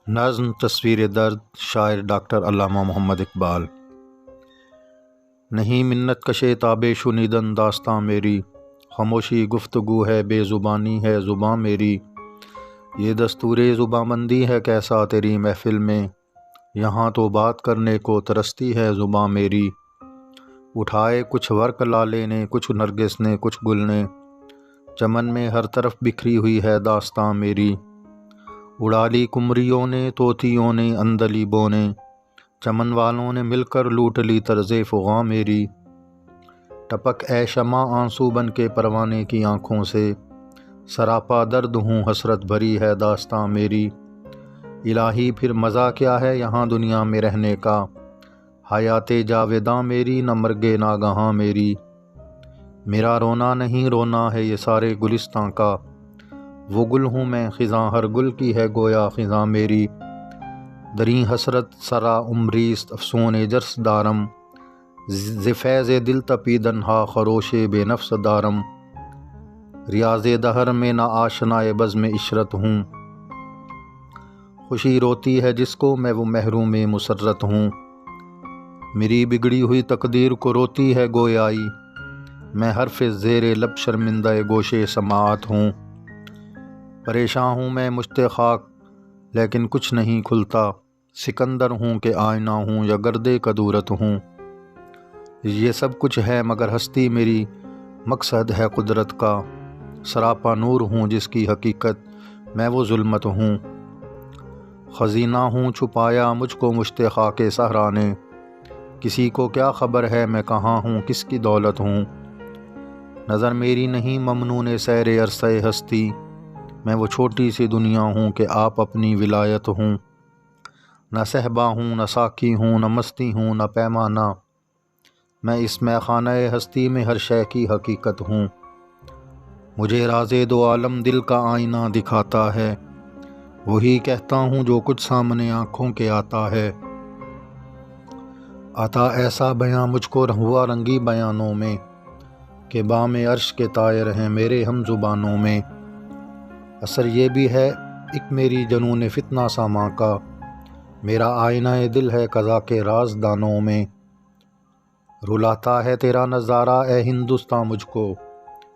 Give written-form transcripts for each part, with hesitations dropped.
نظم تصویر درد شاعر ڈاکٹر علامہ محمد اقبال۔ نہیں منت کشے تاب شنیدن داستاں میری، خاموشی گفتگو ہے بے زبانی ہے زباں میری۔ یہ دستور زباں بندی ہے کیسا تیری محفل میں، یہاں تو بات کرنے کو ترستی ہے زباں میری۔ اٹھائے کچھ ورق لالے نے، کچھ نرگس نے، کچھ گل نے، چمن میں ہر طرف بکھری ہوئی ہے داستاں میری۔ اڑا لی کمریوں نے، طوطیوں نے، عندلیبوں نے، چمن والوں نے مل کر لوٹ لی طرز فغاں میری۔ ٹپک اے شمع آنسو بن کے پروانے کی آنکھوں سے، سراپا درد ہوں حسرت بھری ہے داستاں میری۔ الہی پھر مزہ کیا ہے یہاں دنیا میں رہنے کا، حیات جاویداں میری نہ مرگے ناگہاں میری۔ میرا رونا نہیں رونا ہے یہ سارے گلستاں کا، وہ گل ہوں میں خزاں ہر گل کی ہے گویا خزاں میری۔ دریں حسرت سرا عمریست افسون جرس دارم، ز فیض دل تپیدن ہا خروش بے نفس دارم۔ ریاض دہر میں نہ آشنائے بزم عشرت ہوں، خوشی روتی ہے جس کو میں وہ محروم مسرت ہوں۔ میری بگڑی ہوئی تقدیر کو روتی ہے گویائی، میں حرف زیر لب شرمندہ گوشے سماعت ہوں۔ پریشان ہوں میں مشت خاک لیکن کچھ نہیں کھلتا، سکندر ہوں کہ آئینہ ہوں یا گرد کدورت ہوں۔ یہ سب کچھ ہے مگر ہستی میری مقصد ہے قدرت کا، سراپا نور ہوں جس کی حقیقت میں وہ ظلمت ہوں۔ خزینہ ہوں چھپایا مجھ کو مشت خاک صحرا نے، کسی کو کیا خبر ہے میں کہاں ہوں کس کی دولت ہوں۔ نظر میری نہیں ممنون سیر عرصہ ہستی، میں وہ چھوٹی سی دنیا ہوں کہ آپ اپنی ولایت ہوں۔ نہ صحبا ہوں نہ ساقی ہوں نہ مستی ہوں نہ پیمانہ، میں اس میخانہ ہستی میں ہر شے کی حقیقت ہوں۔ مجھے راز دو عالم دل کا آئینہ دکھاتا ہے، وہی کہتا ہوں جو کچھ سامنے آنکھوں کے آتا ہے۔ آتا ایسا بیاں مجھ کو ہوا رنگی بیانوں میں، کہ بام عرش کے طائر ہیں میرے ہم زبانوں میں۔ اثر یہ بھی ہے ایک میری جنون فتنہ سا ماں کا، میرا آئینہ دل ہے قضا کے راز دانوں میں۔ رلاتا ہے تیرا نظارہ اے ہندوستاں مجھ کو،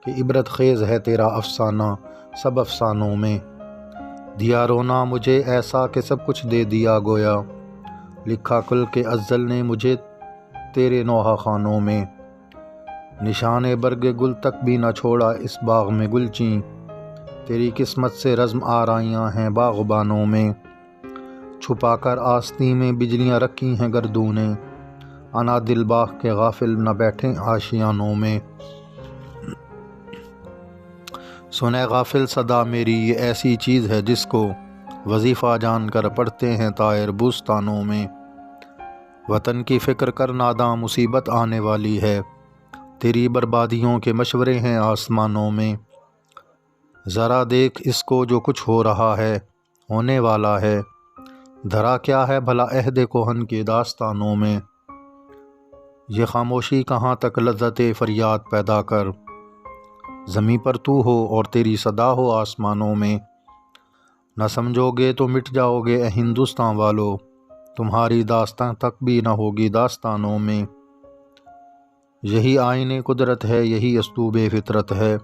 کہ عبرت خیز ہے تیرا افسانہ سب افسانوں میں۔ دیا رونا مجھے ایسا کہ سب کچھ دے دیا گویا، لکھا کل کے ازل نے مجھے تیرے نوحہ خانوں میں۔ نشان برگ گل تک بھی نہ چھوڑا اس باغ میں گلچیں، تیری قسمت سے رزم آرائیاں ہیں باغبانوں میں۔ چھپا کر آستین میں بجلیاں رکھی ہیں گردوں نے، انا دل باغ کے غافل نہ بیٹھیں آشیانوں میں۔ سنے غافل صدا میری یہ ایسی چیز ہے جس کو وظیفہ جان کر پڑھتے ہیں طائر بوستانوں میں۔ وطن کی فکر کر ناداں مصیبت آنے والی ہے، تیری بربادیوں کے مشورے ہیں آسمانوں میں۔ ذرا دیکھ اس کو جو کچھ ہو رہا ہے ہونے والا ہے، دھرا کیا ہے بھلا عہد کہن کے داستانوں میں۔ یہ خاموشی کہاں تک لذت فریاد پیدا کر، زمیں پر تو ہو اور تیری صدا ہو آسمانوں میں۔ نہ سمجھو گے تو مٹ جاؤ گے اے ہندوستان والو، تمہاری داستان تک بھی نہ ہوگی داستانوں میں۔ یہی آئین قدرت ہے یہی اسلوب فطرت ہے،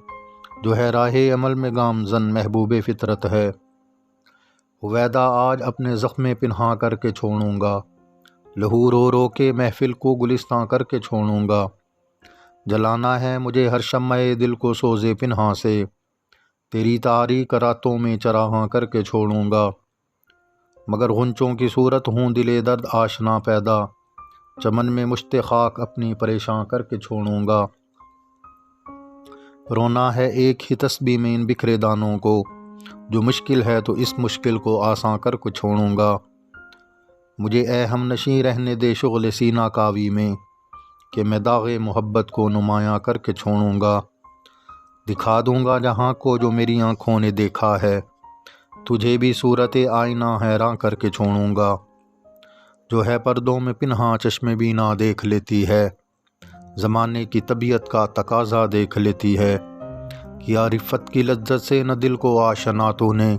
جو ہے راہ عمل میں گامزن محبوب فطرت ہے۔ وعدہ آج اپنے زخم پنہاں کر کے چھوڑوں گا، لہو رو رو کے محفل کو گلستاں کر کے چھوڑوں گا۔ جلانا ہے مجھے ہر شمع دل کو سوزے پنہاں سے، تیری تاریک راتوں میں چراغاں کر کے چھوڑوں گا۔ مگر غنچوں کی صورت ہوں دل درد آشنا پیدا، چمن میں مشت خاک اپنی پریشاں کر کے چھوڑوں گا۔ رونا ہے ایک ہی تسبیح میں ان بکھرے دانوں کو، جو مشکل ہے تو اس مشکل کو آساں کر کے چھوڑوں گا۔ مجھے اے ہم نشیں رہنے دے شغل سینہ کاوی میں، کہ میں داغ محبت کو نمایاں کر کے چھوڑوں گا۔ دکھا دوں گا جہاں کو جو میری آنکھوں نے دیکھا ہے، تجھے بھی صورت آئینہ حیراں کر کے چھوڑوں گا۔ جو ہے پردوں میں پنہاں چشم بینا دیکھ لیتی ہے، زمانے کی طبیعت کا تقاضا دیکھ لیتی ہے۔ کیا رفت کی لذت سے نہ دل کو آشنا تو نے،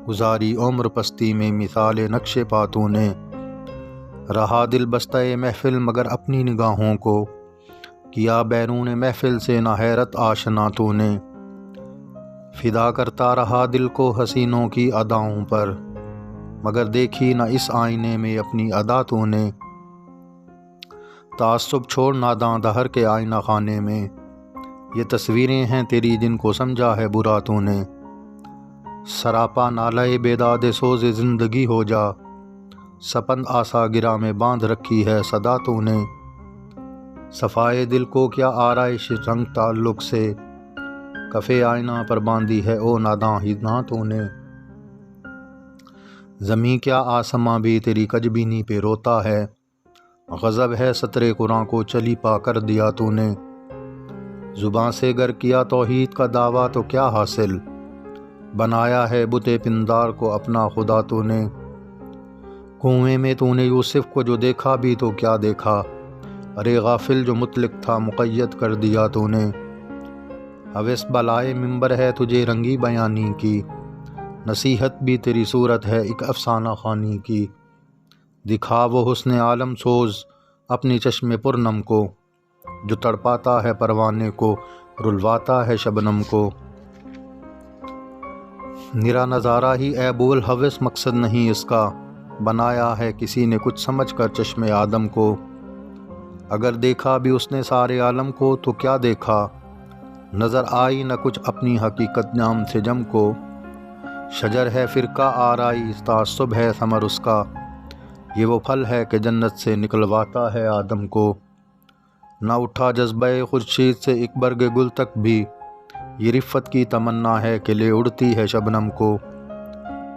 گزاری عمر پستی میں مثال نقش پاتوں نے، رہا دل بستہ محفل مگر اپنی نگاہوں کو، کیا بیرون محفل سے نہ حیرت آشنا تو نے، فدا کرتا رہا دل کو حسینوں کی اداؤں پر، مگر دیکھی نہ اس آئینے میں اپنی ادا تو نے، تعصب چھوڑ ناداں دہر کے آئینہ خانے میں، یہ تصویریں ہیں تیری جن کو سمجھا ہے برا تو نے، سراپا نالے بیداد سوز زندگی ہو جا، سپند آسا گرا میں باندھ رکھی ہے صدا تو نے، صفائے دل کو کیا آرائش رنگ تعلق سے، کفے آئینہ پر باندھی ہے او ناداں ہی نہ تو نے، زمیں کیا آسماں بھی تیری کجبینی پہ روتا ہے، غضب ہے سطر قرآن کو چلی پا کر دیا تو نے، زباں سے گر کیا توحید کا دعویٰ تو کیا حاصل، بنایا ہے بت پندار کو اپنا خدا تو نے، کنویں میں تو نے یوسف کو جو دیکھا بھی تو کیا دیکھا، ارے غافل جو مطلق تھا مقید کر دیا تو نے، ہوس بلائے ممبر ہے تجھے رنگی بیانی کی، نصیحت بھی تیری صورت ہے ایک افسانہ خوانی کی، دکھا وہ حسن عالم سوز اپنی چشم پرنم کو، جو تڑپاتا ہے پروانے کو رلواتا ہے شبنم کو، نرا نظارہ ہی اے بول ہوس مقصد نہیں اس کا، بنایا ہے کسی نے کچھ سمجھ کر چشم آدم کو، اگر دیکھا بھی اس نے سارے عالم کو تو کیا دیکھا، نظر آئی نہ کچھ اپنی حقیقت جام سے جم کو، شجر ہے فرقہ آرائی تعصب ہے ثمر اس کا، یہ وہ پھل ہے کہ جنت سے نکلواتا ہے آدم کو، نہ اٹھا جذبہ خورشید سے ایک برگ گل تک بھی، یہ رفت کی تمنا ہے کہ لے اڑتی ہے شبنم کو،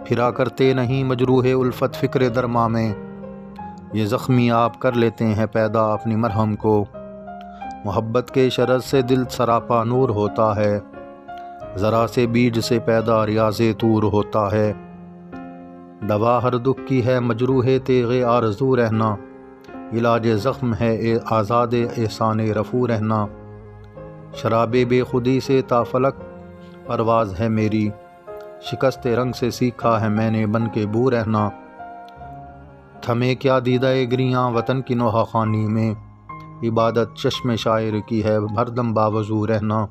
پھرا کرتے نہیں مجروح الفت فکر درما میں، یہ زخمی آپ کر لیتے ہیں پیدا اپنی مرہم کو، محبت کے شرط سے دل سراپا نور ہوتا ہے، ذرا سے بیج سے پیدا ریاض طور ہوتا ہے، دوا ہر دکھ کی ہے مجروح تیغ آرزو رہنا، علاج زخم ہے آزاد احسان رفو رہنا، شراب بے خودی سے تا فلک پرواز ہے میری، شکست رنگ سے سیکھا ہے میں نے بن کے بو رہنا، تھمے کیا دیدہ گریاں وطن کی نوحہ خوانی میں، عبادت چشم شاعر کی ہے ہر دم باوضو رہنا،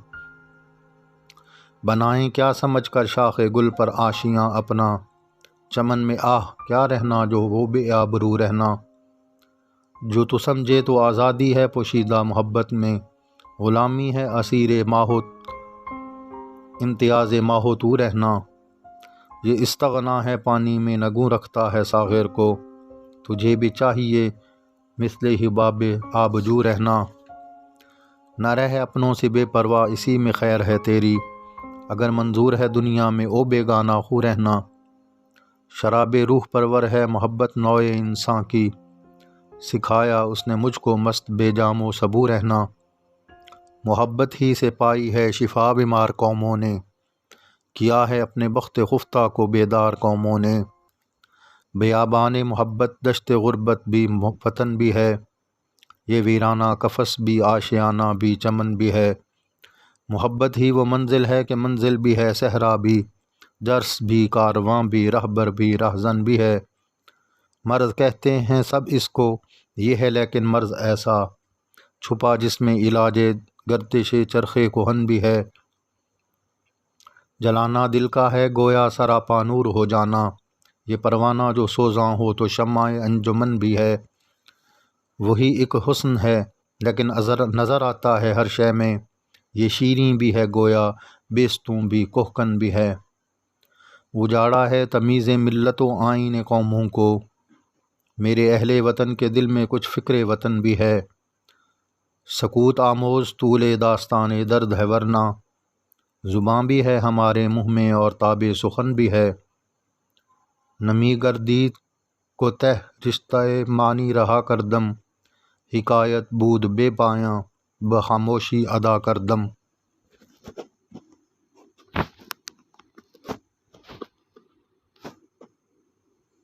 بنائیں کیا سمجھ کر شاخ گل پر آشیاں اپنا، چمن میں کیا رہنا جو وہ بے آبرو رہنا، جو تو سمجھے تو آزادی ہے پوشیدہ محبت میں، غلامی ہے اسیر ماہو امتیاز ماہو تو رہنا، یہ استغنا ہے پانی میں نگوں رکھتا ہے ساغر کو، تجھے بھی چاہیے مثل حباب آبجو رہنا، نہ رہ اپنوں سے بے پرواہ اسی میں خیر ہے تیری، اگر منظور ہے دنیا میں او بیگانہ خو رہنا، شراب روح پرور ہے محبت نوع انسان کی، سکھایا اس نے مجھ کو مست بے جام و سبو رہنا، محبت ہی سے پائی ہے شفا بیمار قوموں نے، کیا ہے اپنے بخت خفتہ کو بیدار قوموں نے، بیابان محبت دشت غربت بھی وطن بھی ہے، یہ ویرانہ قفس بھی آشیانہ بھی چمن بھی ہے، محبت ہی وہ منزل ہے کہ منزل بھی ہے صحرا بھی، جرس بھی کارواں بھی رہبر بھی رہزن بھی ہے، مرض کہتے ہیں سب اس کو یہ ہے لیکن مرض ایسا چھپا جس میں علاج گردش چرخے کہن بھی ہے، جلانا دل کا ہے گویا سراپا نور ہو جانا، یہ پروانہ جو سوزاں ہو تو شمع انجمن بھی ہے، وہی ایک حسن ہے لیکن نظر آتا ہے ہر شے میں، یہ شیریں بھی ہے گویا بیستوں بھی کوہکن بھی ہے، اجاڑا ہے تمیز ملت و آئین قوموں کو، میرے اہل وطن کے دل میں کچھ فکر وطن بھی ہے، سکوت آموز طول داستان درد ہے ورنہ، زباں بھی ہے ہمارے منہ میں اور تاب سخن بھی ہے، نمی گردید کو تہ رشتہ معنی رہا کر دم، حکایت بود بے پایاں بخاموشی ادا کر دم۔